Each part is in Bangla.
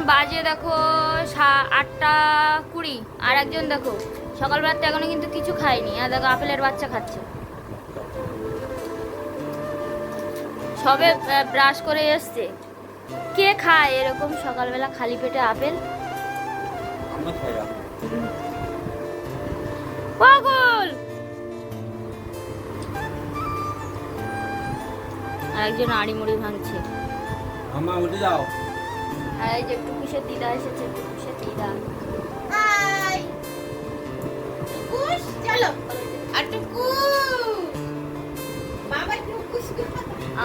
বাজে দেখো 8টা 20। আর একজন দেখো সকালবেলাতে এখনো কিন্তু কিছু খায়নি, আর দেখো আপেলের বাচ্চা খাচ্ছে। সবে ব্রাশ করে এসছে। কে খায় এরকম সকালবেলা খালি পেটে আপেল? পাগল। আর একজন আড়ি মুড়ি ভাঙছে। আম্মা উঠে যাও। আর এই যে টুকুসের দিদা এসেছে, টুকুসের দিদা।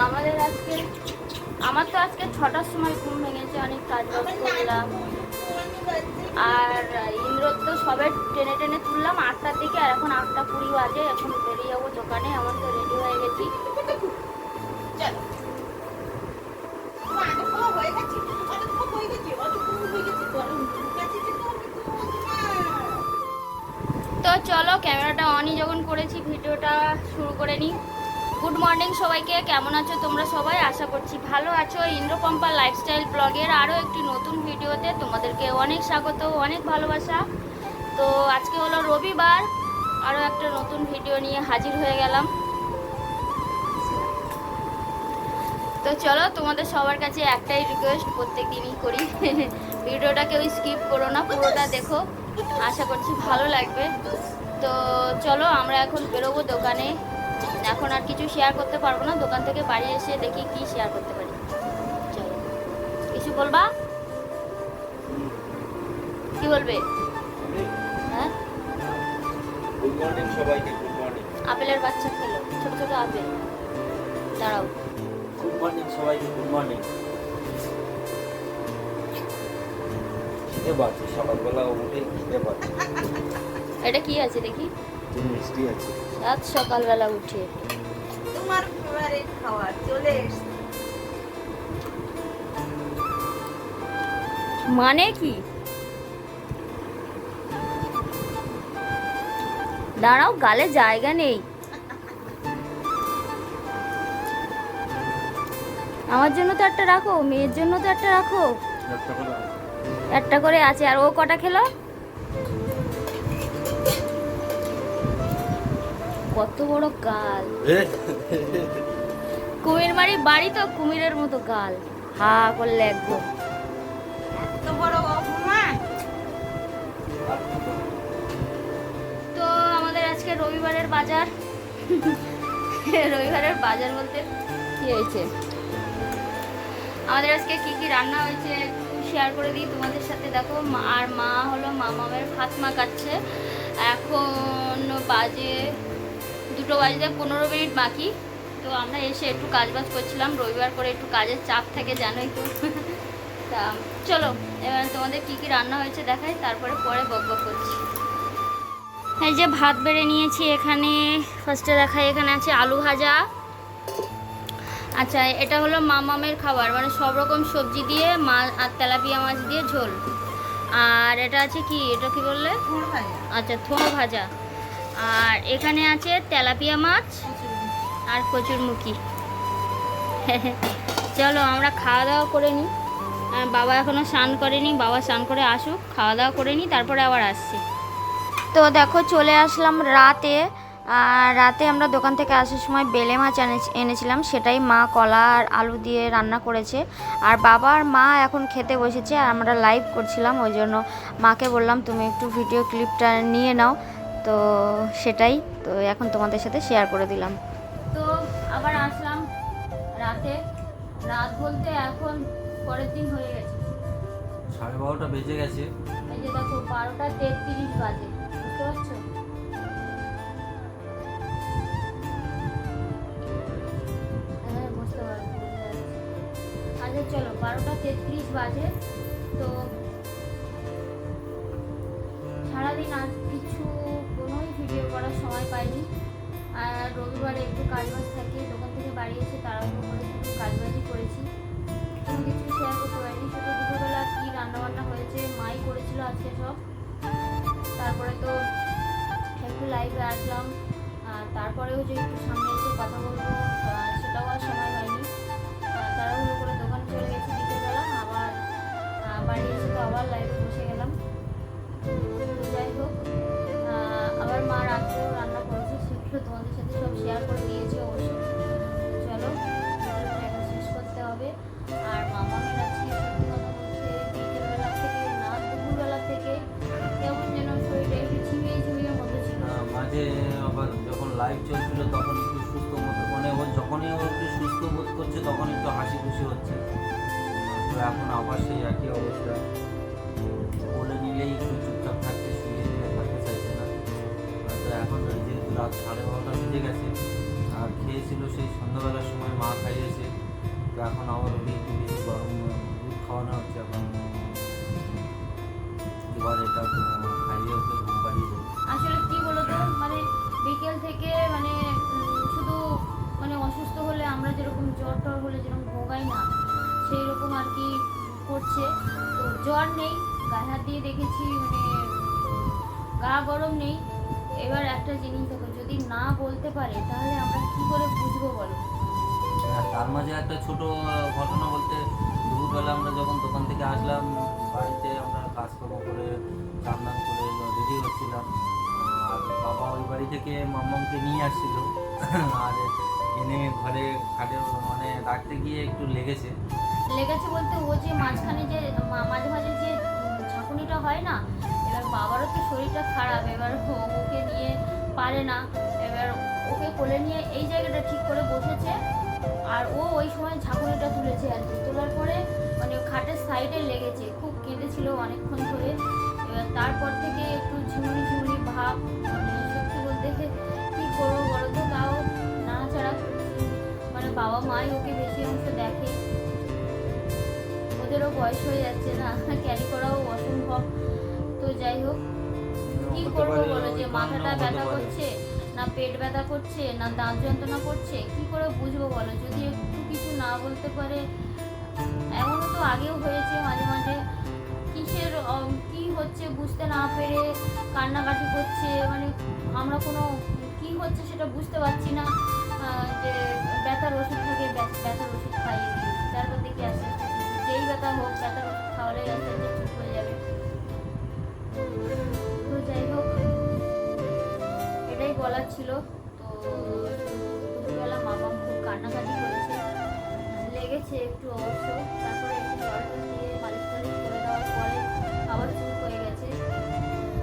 আমাদের আজকে আমার তো আজকে 6টার সময় ঘুম ভেঙেছে, অনেক কাজ বাজ করলাম। আর ইন্দ্রর তো সবে টেনে টেনে তুললাম 8টার দিকে, আর এখন 8টা 20 বাজে। এখন বেরিয়ে যাবো দোকানে। আমার তো রেডি হয়ে গেছি। তো চলো, ক্যামেরাটা অনই যখন করেছি ভিডিওটা শুরু করে নিই। গুড মর্নিং সবাইকে, কেমন আছো তোমরা সবাই? আশা করছি ভালো আছো। ইন্দ্রপম্পা লাইফস্টাইল ব্লগের আরও একটি নতুন ভিডিওতে তোমাদেরকে অনেক স্বাগত, অনেক ভালোবাসা। তো আজকে হলো রবিবার, আরও একটা নতুন ভিডিও নিয়ে হাজির হয়ে গেলাম। তো চলো, তোমাদের সবার কাছে একটাই রিকোয়েস্ট প্রত্যেক দিনই করি, ভিডিওটা কেউ স্কিপ করো না, পুরোটা দেখো, আশা করছি ভালো লাগবে। তো চলো, আমরা এখন বেরোবো দোকানে। এখন আর কিছু শেয়ার করতে পারবো না, দোকান থেকে বাড়ি এসে দেখি কি শেয়ার করতে পারি। চলো, কিছু বলবা? কি বলবে? হ্যাঁ, গুড মর্নিং সবাইকে। Good morning. আপেলের বাচ্চা খেলো, ছোট ছোট আপেল। দাঁড়াও। গুড মর্নিং সবাইকে। Good morning. খিদে পাচ্ছে, সকালবেলা উঠে খিদে পাচ্ছে। এটা কি আছে দেখি? মিষ্টি আছে। আজ সকালবেলা উঠে তোমার ফেভারিট খাবার চলে এসেছে। মানে কি? দাঁড়াও, গালে জায়গা নেই। আমার জন্য তো একটা রাখো, মেয়ের জন্য তো একটা রাখো। একটা করে আছে। আর ও কটা খেলো? কত বড় গাল! কুমির মারি বাড়ি তো, কুমিরের মতো গাল, হা করলে একদম। এত বড় অপমান! তো আমাদের আজকে রবিবারের বাজার। রবিবারের বাজার বলতে কি হয়েছে, আমাদের আজকে কি কি রান্না হয়েছে একটু শেয়ার করে দিই তোমাদের সাথে। দেখো, আর মা হলো মামামের ভাত মাখাচ্ছে। এখন বাজে 2:15 বাকি। তো আমরা এসে একটু কাজবাজ করছিলাম, রবিবার করে একটু কাজের চাপ থাকে, জানোই তো। তা চলো, এবার তোমাদের কি কি রান্না হয়েছে দেখাই, তারপরে পরে বক বক করছি। এই যে ভাত বেড়ে নিয়েছি এখানে। ফার্স্টে দেখাই, এখানে আছে আলু ভাজা। আচ্ছা, এটা হলো মামামের খাবার, মানে সব রকম সবজি দিয়ে মাছ আর তেলাপিয়া মাছ দিয়ে ঝোল। আর এটা আছে কি, এটা কি বললে? থোড় ভাজা। আচ্ছা, থোড় ভাজা। আর এখানে আছে তেলাপিয়া মাছ আর কচুরমুখী। চলো আমরা খাওয়া দাওয়া করে নিই। বাবা এখনও স্নান করেনি, বাবা স্নান করে আসুক, খাওয়া দাওয়া করে নিই, তারপরে আবার আসছি। তো দেখো, চলে আসলাম রাতে। আর রাতে আমরা দোকান থেকে আসার সময় বেলে মাছ এনেছিলাম, সেটাই মা কলা আর আলু দিয়ে রান্না করেছে। আর বাবা আর মা এখন খেতে বসেছে, আর আমরা লাইভ করছিলাম, ওই জন্য মাকে বললাম তুমি একটু ভিডিও ক্লিপটা নিয়ে নাও। তো সেটাই তো এখন তোমাদের সাথে শেয়ার করে দিলাম। তো আবার আসলাম রাতে। রাত বলতে এখন পরের দিন হয়ে গেছে, 12:30 বেজে গেছে। এই যে দেখো 12:33 বাজে, বুঝতে পারছো? হ্যাঁ, বুঝতে পারছি। আচ্ছা চলো, 12:33 বাজে। তো সারাদিন আর কিছু কোনোই ভিডিও করার সময় পাইনি। আর রবিবারে একটু কাজবাজ থাকে, দোকান থেকে বাড়ি এসে তাড়াহুড়ো করে শুধু কাজবাজই করেছি, কোনো কিছু শেয়ার করতে পারিনি। শুধু দুপুরবেলা কী রান্নাবান্না হয়েছে মাই করেছিল আজকে সব। তারপরে তো একটু লাইভে আসলাম, আর তারপরেও যে একটু সামনে এসে কথা বলবো সেটাও আর সময় হয়নি। তাড়াহুড়ো করে দোকানে চলে গেছি বিকেলবেলা, আবার বাড়ি এসে আবার লাইভে বসে গেলাম। তো যাই হোক, আবার মা রাত্রেও রান্না করেছে, সেগুলো তোমাদের সাথে সব শেয়ার করে দিয়েছি অবশ্য। চলো ভিডিওটা এখন শেষ করতে হবে। আর মামামের আজকে সত্যি কথা বলতে বিকেলবেলা থেকে না দুপুরবেলা থেকে কেমন যেন শরীরটা একটু ঝিমিয়ে ঝিমিয়ে মতো ছিল। মাঝে আবার যখন লাইভ চলছিল তখন একটু সুস্থ মতো মানে ও যখনই ও একটু সুস্থ বোধ করছে তখন একটু হাসি খুশি হচ্ছে। তো এখন আবার সেই একই অবস্থা, বলে নিলেই একটু চুপচাপ থাকতে, শুয়ে দিলে থাকতে চাইছে না। তো এখন যেহেতু রাত 12:30 বেজে গেছে আর খেয়েছিল সেই সন্ধ্যাবেলার সময় মা খাইয়েছে, তো এখন আবার ওকে একটু বেশি গরম দুধ খাওয়ানো হচ্ছে। এখন এবার এটা খাইয়ে ওকে ঘুম পাড়িয়ে দেবো। আসলে কি বলতো, মানে বিকেল থেকে মানে শুধু মানে অসুস্থ হলে আমরা যেরকম জ্বর টর হলে যেরকম ভোগাই না, সেই রকম আর কি করছে। তো জ্বর নেই, গায়ে হাত দিয়ে দেখেছি, মানে গা গরম নেই। এবার একটা জিনিস দেখো, যদি না বলতে পারে তাহলে আমরা কি করে বুঝবো বলো? আর তার মাঝে একটা ছোট ঘটনা বলতে, দুপুরবেলা আমরা যখন দোকান থেকে আসলাম বাড়িতে, আমরা কাজকর্ম করে রান্না করে রেডি হচ্ছিলাম, আর বাবা ওই বাড়ি থেকে মাম্মামকে নিয়ে আসছিল। আর এনে ঘরে খাটে মানে রাখতে গিয়ে একটু লেগেছে। লেগেছে বলতে ও যে মাঝখানে যে মাঝে মাঝে যে ঝাঁকুনিটা হয় না, এবার বাবারও তো শরীরটা খারাপ, এবার ওকে নিয়ে পারে না, এবার ওকে কোলে নিয়ে এই জায়গাটা ঠিক করে বসেছে, আর ও ওই সময় ঝাঁকুনিটা তুলেছে আর কি। তোলার পরে মানে খাটের সাইডে লেগেছে, খুব কেঁদেছিল অনেকক্ষণ ধরে। এবার তারপর থেকে একটু ঝিমুনি ঝিমুনি ভাব, মানে সত্যি বলতে কী করবো বলো তো, তাও নাড়াচাড়া করছি। মানে বাবা মাই ওকে বেশি অংশ দেখে, ওদেরও বয়স হয়ে যাচ্ছে না, ক্যারি করাও অসম্ভব। তো যাই হোক, কি করবো বলো, যে মাথাটা ব্যথা করছে না পেট ব্যথা করছে না দাঁত যন্ত্রণা করছে, কি করে বুঝবো বলো? যদি একটু কিছু না বলতে পারে, এমনও তো আগেও হয়েছে মাঝে মাঝে, কিসের কি হচ্ছে বুঝতে না পেরে কান্নাকাটি করছে, মানে আমরা কোনো কি হচ্ছে সেটা বুঝতে পারছি না। যে ব্যথার ওষুধ থাকে, ব্যথার ওষুধ খাইয়ে দিই, তারপর দেখি আস্তে আস্তে যেই ব্যথা হোক ব্যথার ওষুধ খাওয়ালে আস্তে আস্তে ঠিক হয়ে যাবে। তো যাই হোক, এটাই বলার ছিল। তো দুপুরবেলা মামাম খুব কান্নাকাটি করেছে, লেগেছে একটু অবশ্য, তারপরে একটু জল টল দিয়ে মালিশ টালিশ করে দেওয়ার পরে আবার চুপ হয়ে গেছে।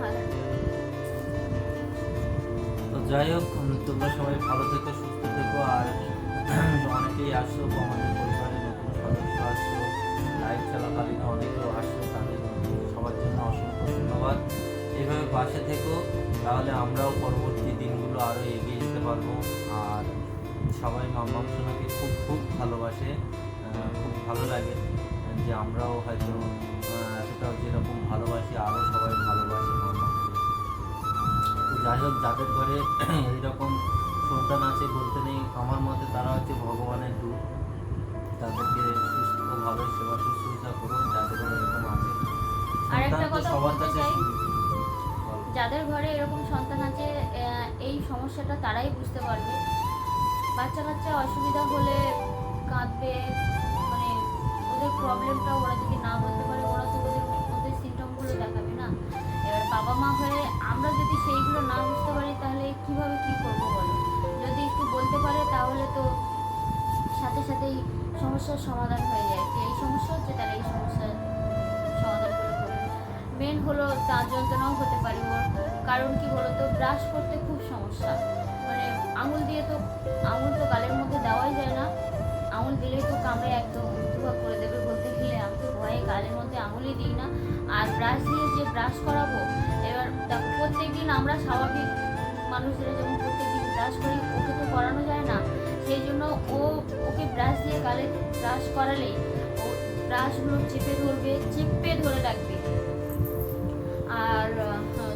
আর তো যাই হোক, তোমরা সবাই ভালো থেকো, সুস্থ থেকো। আর অনেকেই আসছো, আমাদের পরিবারের নতুন সদস্য আসছো, লাইভ চলাকালীন অনেকেও আসছো, তাদের সবার জন্য অসংখ্য ধন্যবাদ। এইভাবে পাশে থেকো, তাহলে আমরাও পরবর্তী দিনগুলো আরও এগিয়ে যেতে পারবো। আর সবাই মাম্মাম সোনাকে খুব খুব ভালোবাসে, খুব ভালো লাগে যে আমরাও হয়তো এতটাও যেরকম ভালোবাসি আরও সবাই ভালোবাসে মাম্মামকে। তো যাই হোক, যাদের ঘরে এইরকম সন্তান আছে বলতে নেই, আমার মতে তারা হচ্ছে ভগবানের দূত। তাদেরকে সুস্থভাবে সেবা শুশ্রূষা করো, যাদের ঘরে এরকম আছে। আর একটা সন্তান তো কথা সবার বলতে কাছে চাই, বলো। যাদের ঘরে এরকম সন্তান আছে এই সমস্যাটা তারাই বুঝতে পারবে। বাচ্চা কাচ্চা অসুবিধা হলে কাঁদবে, মানে ওদের প্রবলেমটা ওরা যদি না বলতে পারে, ওরা তো ওদের সিমটমগুলো দেখাবে না। এবার বাবা মা হয়ে আমরা যদি সেইগুলো না বুঝতে পারি তাহলে কিভাবে কি করবো বলো? যদি একটু বলতে পারে তাহলে তো সাথে সাথেই সমস্যার সমাধান হয়ে যায়, যে এই সমস্যা হচ্ছে তাহলে এই সমস্যার সমাধান করে দেবে। মেন হলো দাঁত যন্ত্রণাও হতে পারে ওর, কারণ কি বলতো, ব্রাশ করতে খুব সমস্যা, মানে আঙুল তো গালের মধ্যে দেওয়াই যায় না, আঙুল দিলেই তো কামড়ে একদম দুভাগ করে দেবে বলতে গেলে। আমি তো ভয়ে গালের মধ্যে আঙুলই দিই না। আর ব্রাশ দিয়ে যে ব্রাশ করাবো, এবার দেখো প্রত্যেকদিন আমরা স্বাভাবিক মানুষরা যেমন প্রত্যেকদিন ব্রাশ করি, ওকে তো করানো যায় না। সেই জন্য ওকে ব্রাশ দিয়ে গালে ব্রাশ করালেই ও ব্রাশগুলো চেপে ধরে রাখবে। আর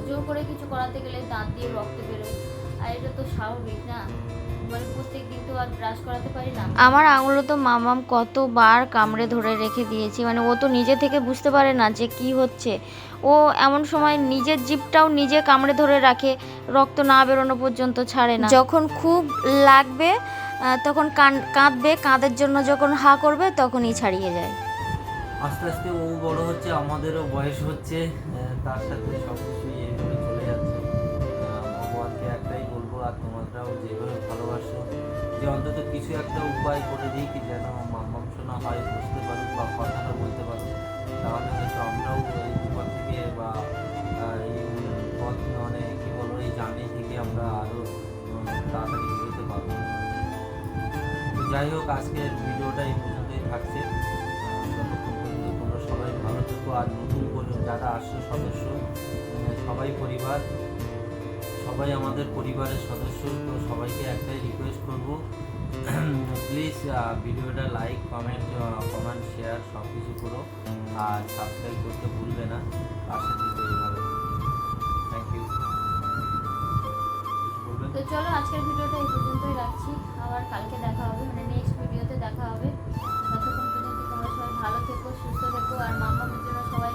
জোর করে কিছু করাতে গেলে দাঁত দিয়ে রক্ত বেরোয়, আর এটা তো স্বাভাবিক না, মানে প্রত্যেক দিন তো আর ব্রাশ করাতে পারি না। আমার আঙুলে তো মামাম কতবার কামড়ে ধরে রেখে দিয়েছি, মানে ও তো নিজে থেকে বুঝতে পারে না যে কি হচ্ছে। ও এমন সময় নিজের জিভটাও নিজে কামড়ে ধরে রাখে, রক্ত না বেরোনো পর্যন্ত ছাড়ে না। যখন খুব লাগবে তখন কাঁদবে, কাঁদের জন্য যখন হা করবে তখনই ছাড়িয়ে যায়। আস্তে আস্তে ও বড় হচ্ছে, আমাদেরও বয়স হচ্ছে, তার সাথে সব কিছুই এইভাবে চলে যাচ্ছে। ভগবানকে একটাই বলবো, আর তোমরাও যেভাবে ভালোবাসো, যে অন্তত কিছু একটা উপায় করে দিই কি যেন মাম্মাম শোনা হয়, বুঝতে পারুক বা কথাটা বলতে পারুক, তাহলে হয়তো আমরাও এই বিপদ থেকে বা এই পথ মানে কী বলবো এই জার্নি থেকে আমরা আরও তাড়াতাড়ি বেরোতে পারবো। তো যাই হোক, আজকের ভিডিওটা এই পর্যন্তই থাকছে। ততক্ষণ পর্যন্ত তোমরা সবাই ভালো থেকো। আর নতুন যারা আসছে সদস্য, সবাই পরিবার, সবাই আমাদের পরিবারের সদস্য, তো সবাইকে একটাই রিকোয়েস্ট করব, প্লিজ ভিডিওটা লাইক কমেন্ট শেয়ার সব কিছু করো, আর সাবস্ক্রাইব করতে ভুলবে না। পাশে থেকে এইভাবে থ্যাংক ইউ। তো চলো আজকের ভিডিওটা এই পর্যন্তই রাখছি, আবার কালকে দেখা হবে, মানে নেক্সট ভিডিওতে দেখা হবে। ততক্ষণ পর্যন্ত তোমরা সবাই ভালো থেকো, সুস্থ থেকো, আর মাম্মামের জন্য সবাই